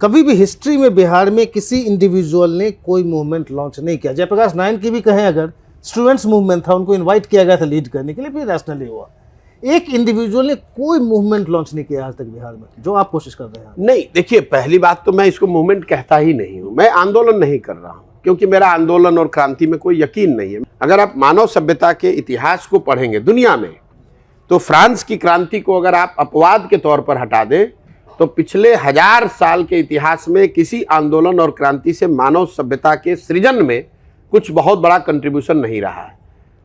कभी भी हिस्ट्री में बिहार में किसी इंडिविजुअल ने कोई मूवमेंट लॉन्च नहीं किया। जयप्रकाश नारायण की भी कहें अगर, स्टूडेंट्स मूवमेंट था, उनको इनवाइट किया गया था लीड करने के लिए, फिर नेशनली हुआ। एक इंडिविजुअल ने कोई मूवमेंट लॉन्च नहीं किया आज तक बिहार में, जो आप कोशिश कर रहे हैं। नहीं, देखिए, पहली बात तो मैं इसको मूवमेंट कहता ही नहीं हूं, मैं आंदोलन नहीं कर रहा हूं, क्योंकि मेरा आंदोलन और क्रांति में कोई यकीन नहीं है। अगर आप मानव सभ्यता के इतिहास को पढ़ेंगे दुनिया में, तो फ्रांस की क्रांति को अगर आप अपवाद के तौर पर हटा दें, तो पिछले 1000 साल के इतिहास में किसी आंदोलन और क्रांति से मानव सभ्यता के सृजन में कुछ बहुत बड़ा कंट्रीब्यूशन नहीं रहा है।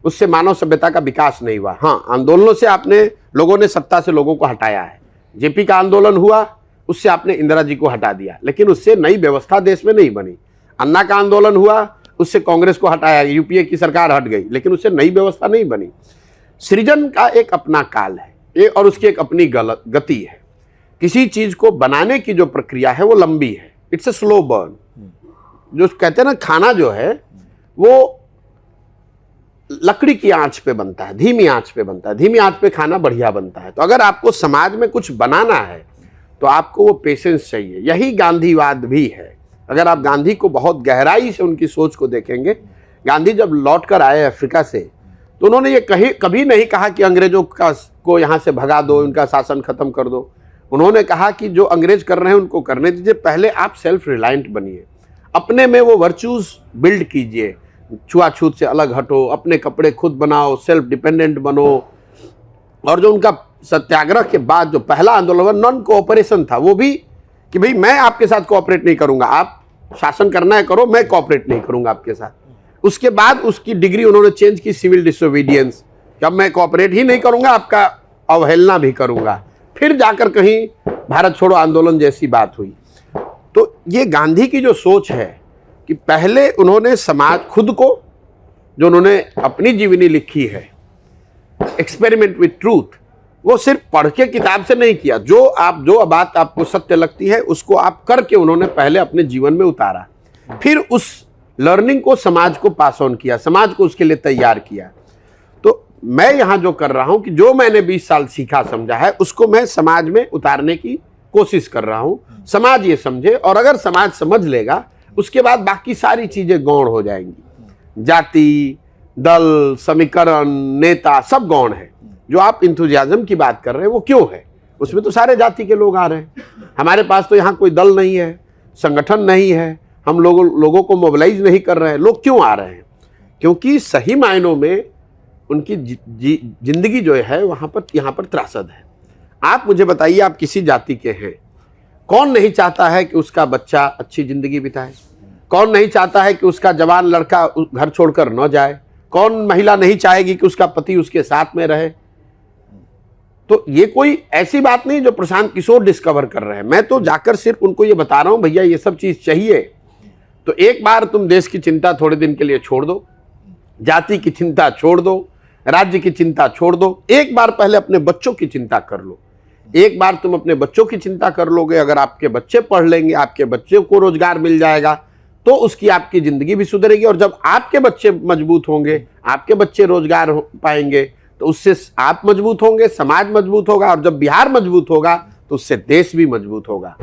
उससे मानव सभ्यता का विकास नहीं हुआ। हाँ, आंदोलनों से आपने लोगों ने सत्ता से लोगों को हटाया है। जेपी का आंदोलन हुआ, उससे आपने इंदिरा जी को हटा दिया, लेकिन उससे नई व्यवस्था देश में नहीं बनी। अन्ना का आंदोलन हुआ, उससे कांग्रेस को हटाया, यूपीए की सरकार हट गई, लेकिन उससे नई व्यवस्था नहीं बनी। सृजन का एक अपना काल है और उसकी एक अपनी गति है। किसी चीज को बनाने की जो प्रक्रिया है वो लंबी है, इट्स ए स्लो बर्न। जो कहते हैं ना, खाना जो है वो लकड़ी की आंच पे बनता है, धीमी आंच पे बनता है, धीमी आंच पे खाना बढ़िया बनता है। तो अगर आपको समाज में कुछ बनाना है तो आपको वो पेशेंस चाहिए। यही गांधीवाद भी है। अगर आप गांधी को बहुत गहराई से उनकी सोच को देखेंगे, गांधी जब लौट कर आए अफ्रीका से, तो उन्होंने ये कभी नहीं कहा कि अंग्रेजों को यहाँ से भगा दो, उनका शासन खत्म कर दो। उन्होंने कहा कि जो अंग्रेज कर रहे हैं उनको करने दीजिए, पहले आप सेल्फ रिलायंट बनिए, अपने में वो वर्चूज बिल्ड कीजिए, छुआछूत से अलग हटो, अपने कपड़े खुद बनाओ, सेल्फ डिपेंडेंट बनो। और जो उनका सत्याग्रह के बाद जो पहला आंदोलन नॉन कोऑपरेशन था, वो भी कि भाई मैं आपके साथ कोऑपरेट नहीं करूंगा, आप शासन करना है करो, मैं कोऑपरेट नहीं करूंगा आपके साथ। उसके बाद उसकी डिग्री उन्होंने चेंज की, सिविल डिसोबीडियंस, अब मैं कोऑपरेट ही नहीं करूंगा, आपका अवहेलना भी करूंगा। फिर जाकर कहीं भारत छोड़ो आंदोलन जैसी बात हुई। तो ये गांधी की जो सोच है कि पहले उन्होंने समाज खुद को, जो उन्होंने अपनी जीवनी लिखी है एक्सपेरिमेंट विथ ट्रूथ, वो सिर्फ पढ़ के किताब से नहीं किया। जो बात आपको सत्य लगती है उसको आप करके उन्होंने पहले अपने जीवन में उतारा, फिर उस लर्निंग को समाज को पास ऑन किया, समाज को उसके लिए तैयार किया। तो मैं यहाँ जो कर रहा हूँ कि जो मैंने 20 साल सीखा समझा है उसको मैं समाज में उतारने की कोशिश कर रहा हूँ। समाज ये समझे, और अगर समाज समझ लेगा उसके बाद बाकी सारी चीजें गौण हो जाएंगी। जाति, दल, समीकरण, नेता सब गौण है। जो आप इंथुजियाज्म की बात कर रहे हैं वो क्यों है? उसमें तो सारे जाति के लोग आ रहे हैं। हमारे पास तो यहाँ कोई दल नहीं है, संगठन नहीं है, हम लोगों को मोबिलाइज नहीं कर रहे हैं। लोग क्यों आ रहे हैं? क्योंकि सही मायनों में उनकी जिंदगी जो है यहाँ पर त्रासद है। आप मुझे बताइए, आप किसी जाति के हैं, कौन नहीं चाहता है कि उसका बच्चा अच्छी जिंदगी बिताए? कौन नहीं चाहता है कि उसका जवान लड़का घर छोड़कर न जाए? कौन महिला नहीं चाहेगी कि उसका पति उसके साथ में रहे? तो ये कोई ऐसी बात नहीं जो प्रशांत किशोर डिस्कवर कर रहे हैं। मैं तो जाकर सिर्फ उनको ये बता रहा हूं, भैया ये सब चीज चाहिए तो एक बार तुम देश की चिंता थोड़े दिन के लिए छोड़ दो, जाति की चिंता छोड़ दो, राज्य की चिंता छोड़ दो, एक बार पहले अपने बच्चों की चिंता कर लो। एक बार तुम अपने बच्चों की चिंता कर लोगे, अगर आपके बच्चे पढ़ लेंगे, आपके बच्चे को रोजगार मिल जाएगा, तो उसकी आपकी जिंदगी भी सुधरेगी। और जब आपके बच्चे मजबूत होंगे, आपके बच्चे रोजगार पाएंगे, तो उससे आप मजबूत होंगे, समाज मजबूत होगा, और जब बिहार मजबूत होगा तो उससे देश भी मजबूत होगा।